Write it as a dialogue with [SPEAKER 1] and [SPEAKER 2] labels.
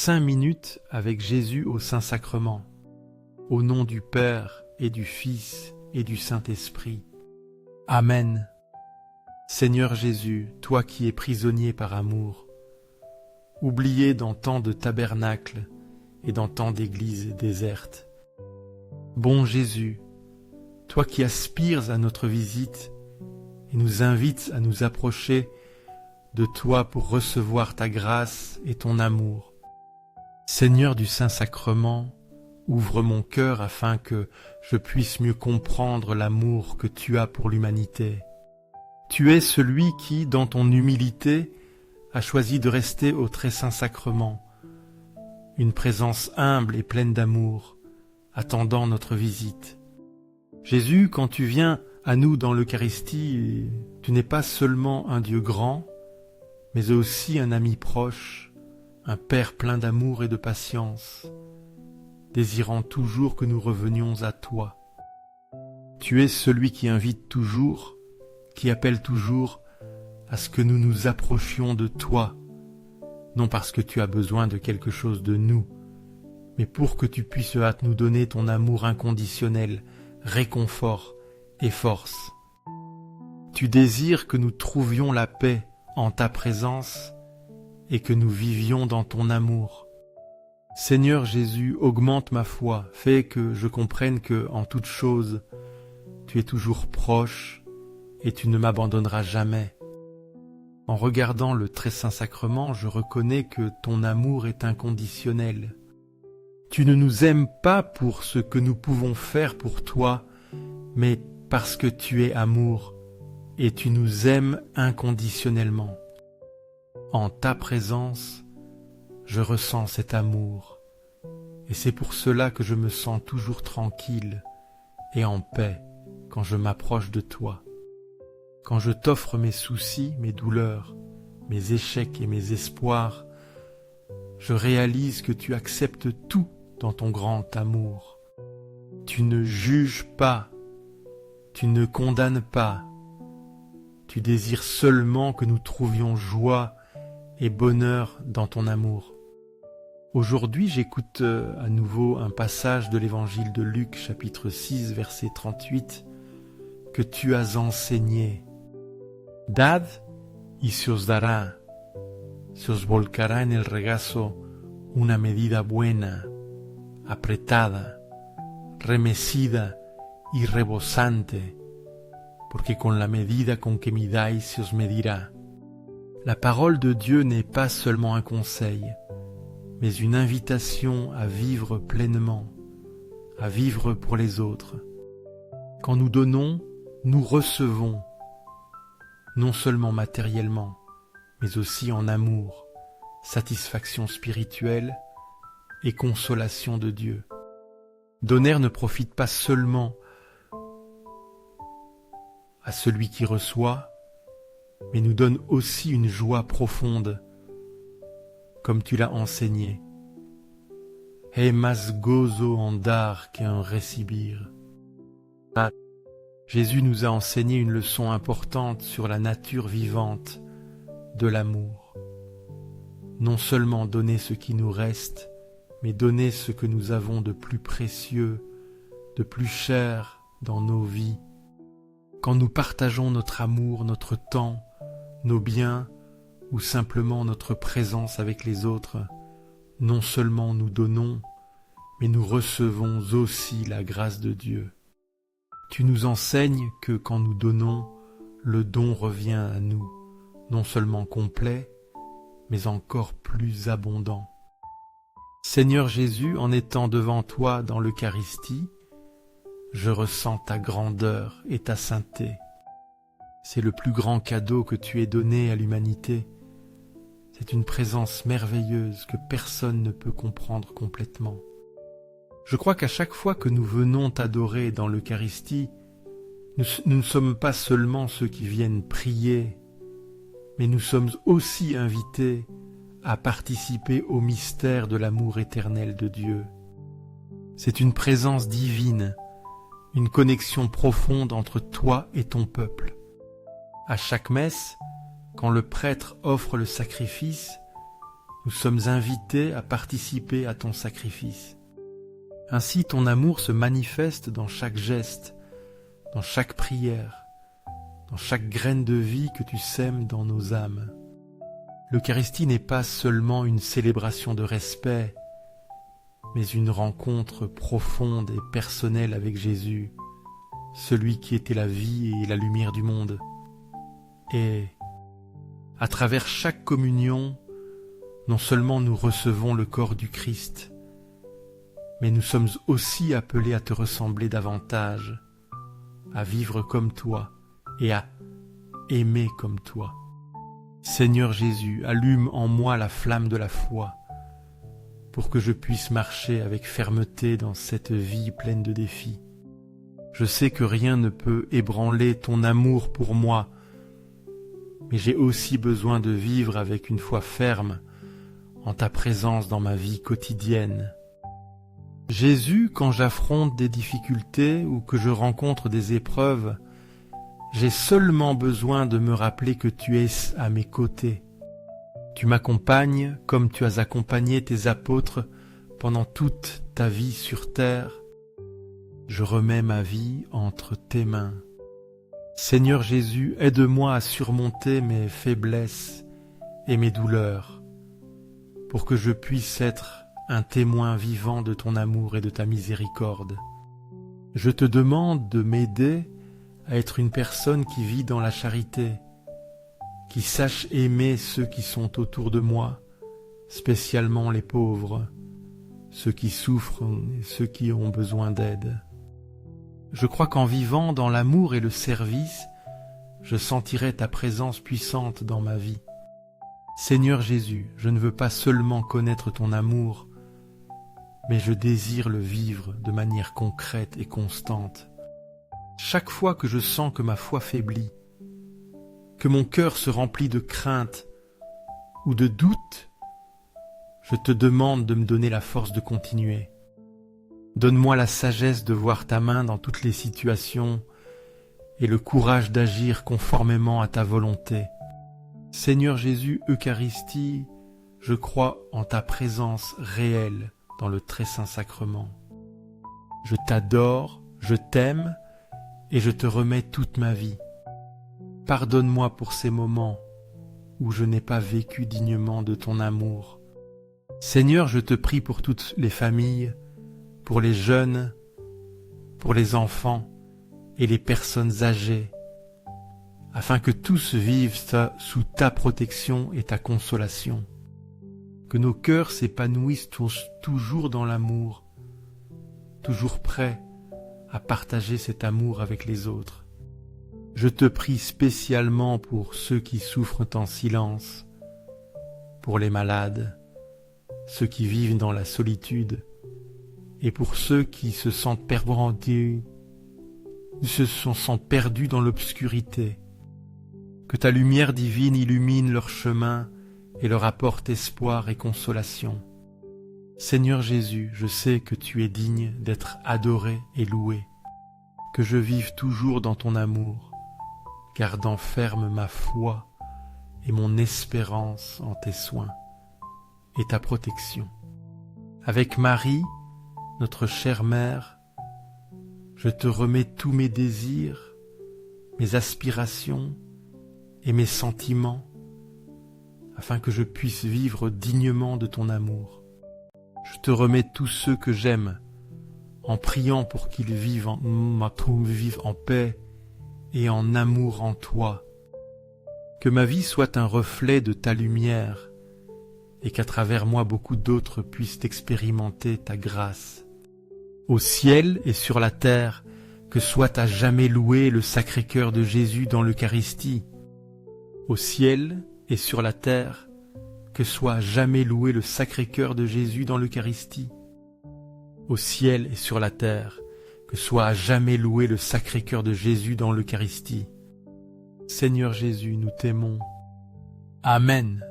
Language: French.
[SPEAKER 1] 5 minutes avec Jésus au Saint-Sacrement, au nom du Père et du Fils et du Saint-Esprit. Amen. Seigneur Jésus, toi qui es prisonnier par amour, oublié dans tant de tabernacles et dans tant d'églises désertes. Bon Jésus, toi qui aspires à notre visite et nous invites à nous approcher de toi pour recevoir ta grâce et ton amour. Seigneur du Saint-Sacrement, ouvre mon cœur afin que je puisse mieux comprendre l'amour que tu as pour l'humanité. Tu es celui qui, dans ton humilité, a choisi de rester au très saint sacrement, une présence humble et pleine d'amour, attendant notre visite. Jésus, quand tu viens à nous dans l'Eucharistie, tu n'es pas seulement un Dieu grand, mais aussi un ami proche, un Père plein d'amour et de patience, désirant toujours que nous revenions à toi. Tu es celui qui invite toujours, qui appelle toujours à ce que nous nous approchions de toi, non parce que tu as besoin de quelque chose de nous, mais pour que tu puisses nous donner ton amour inconditionnel, réconfort et force. Tu désires que nous trouvions la paix en ta présence et que nous vivions dans ton amour. Seigneur Jésus, augmente ma foi, fais que je comprenne que, en toute chose, tu es toujours proche et tu ne m'abandonneras jamais. En regardant le très saint sacrement, je reconnais que ton amour est inconditionnel. Tu ne nous aimes pas pour ce que nous pouvons faire pour toi, mais parce que tu es amour et tu nous aimes inconditionnellement. En ta présence, je ressens cet amour et c'est pour cela que je me sens toujours tranquille et en paix quand je m'approche de toi. Quand je t'offre mes soucis, mes douleurs, mes échecs et mes espoirs, je réalise que tu acceptes tout dans ton grand amour. Tu ne juges pas, tu ne condamnes pas, tu désires seulement que nous trouvions joie et bonheur dans ton amour. Aujourd'hui, j'écoute à nouveau un passage de l'évangile de Luc, chapitre 6, verset 38, que tu as enseigné. Dad y se os dará, se os volcará en el regazo una medida buena, apretada, remecida y rebosante, porque con la medida con que midáis se os medirá. La parole de Dieu n'est pas seulement un conseil, mais une invitation à vivre pleinement, à vivre pour les autres. Quand nous donnons, nous recevons, non seulement matériellement, mais aussi en amour, satisfaction spirituelle et consolation de Dieu. Donner ne profite pas seulement à celui qui reçoit, mais nous donne aussi une joie profonde, comme tu l'as enseigné. Hay más gozo en dar qu'en recibir. Jésus nous a enseigné une leçon importante sur la nature vivante de l'amour. Non seulement donner ce qui nous reste, mais donner ce que nous avons de plus précieux, de plus cher dans nos vies. Quand nous partageons notre amour, notre temps, nos biens ou simplement notre présence avec les autres, non seulement nous donnons, mais nous recevons aussi la grâce de Dieu. Tu nous enseignes que quand nous donnons, le don revient à nous, non seulement complet, mais encore plus abondant. Seigneur Jésus, en étant devant toi dans l'Eucharistie, je ressens ta grandeur et ta sainteté. C'est le plus grand cadeau que tu aies donné à l'humanité. C'est une présence merveilleuse que personne ne peut comprendre complètement. Je crois qu'à chaque fois que nous venons t'adorer dans l'Eucharistie, nous ne sommes pas seulement ceux qui viennent prier, mais nous sommes aussi invités à participer au mystère de l'amour éternel de Dieu. C'est une présence divine, une connexion profonde entre toi et ton peuple. À chaque messe, quand le prêtre offre le sacrifice, nous sommes invités à participer à ton sacrifice. Ainsi ton amour se manifeste dans chaque geste, dans chaque prière, dans chaque graine de vie que tu sèmes dans nos âmes. L'Eucharistie n'est pas seulement une célébration de respect, mais une rencontre profonde et personnelle avec Jésus, celui qui était la vie et la lumière du monde. Et à travers chaque communion, non seulement nous recevons le corps du Christ, mais nous sommes aussi appelés à te ressembler davantage, à vivre comme toi et à aimer comme toi. Seigneur Jésus, allume en moi la flamme de la foi, pour que je puisse marcher avec fermeté dans cette vie pleine de défis. Je sais que rien ne peut ébranler ton amour pour moi, mais j'ai aussi besoin de vivre avec une foi ferme en ta présence dans ma vie quotidienne. Jésus, quand j'affronte des difficultés ou que je rencontre des épreuves, j'ai seulement besoin de me rappeler que tu es à mes côtés. Tu m'accompagnes comme tu as accompagné tes apôtres pendant toute ta vie sur terre. Je remets ma vie entre tes mains. Seigneur Jésus, aide-moi à surmonter mes faiblesses et mes douleurs, pour que je puisse être un témoin vivant de ton amour et de ta miséricorde. Je te demande de m'aider à être une personne qui vit dans la charité, qui sache aimer ceux qui sont autour de moi, spécialement les pauvres, ceux qui souffrent et ceux qui ont besoin d'aide. Je crois qu'en vivant dans l'amour et le service, je sentirai ta présence puissante dans ma vie. Seigneur Jésus, je ne veux pas seulement connaître ton amour, mais je désire le vivre de manière concrète et constante. Chaque fois que je sens que ma foi faiblit, que mon cœur se remplit de crainte ou de doute, je te demande de me donner la force de continuer. Donne-moi la sagesse de voir ta main dans toutes les situations et le courage d'agir conformément à ta volonté. Seigneur Jésus, Eucharistie, je crois en ta présence réelle dans le très saint sacrement. Je t'adore, je t'aime et je te remets toute ma vie. Pardonne-moi pour ces moments où je n'ai pas vécu dignement de ton amour. Seigneur, je te prie pour toutes les familles, pour les jeunes, pour les enfants et les personnes âgées, afin que tous vivent sous ta protection et ta consolation. Que nos cœurs s'épanouissent toujours dans l'amour, toujours prêts à partager cet amour avec les autres. Je te prie spécialement pour ceux qui souffrent en silence, pour les malades, ceux qui vivent dans la solitude, et pour ceux qui se sentent perdus dans l'obscurité. Que ta lumière divine illumine leur chemin et leur apporte espoir et consolation. Seigneur Jésus, je sais que tu es digne d'être adoré et loué, que je vive toujours dans ton amour, gardant ferme ma foi et mon espérance en tes soins et ta protection. Avec Marie, notre chère mère, je te remets tous mes désirs, mes aspirations et mes sentiments, afin que je puisse vivre dignement de ton amour. Je te remets tous ceux que j'aime, en priant pour qu'ils vivent en paix et en amour en toi. Que ma vie soit un reflet de ta lumière, et qu'à travers moi beaucoup d'autres puissent expérimenter ta grâce. Au ciel et sur la terre, que soit à jamais loué le Sacré-Cœur de Jésus dans l'Eucharistie. Au ciel et sur la terre, que soit à jamais loué le Sacré-Cœur de Jésus dans l'Eucharistie. Au ciel et sur la terre, que soit à jamais loué le Sacré-Cœur de Jésus dans l'Eucharistie. Seigneur Jésus, nous t'aimons. Amen.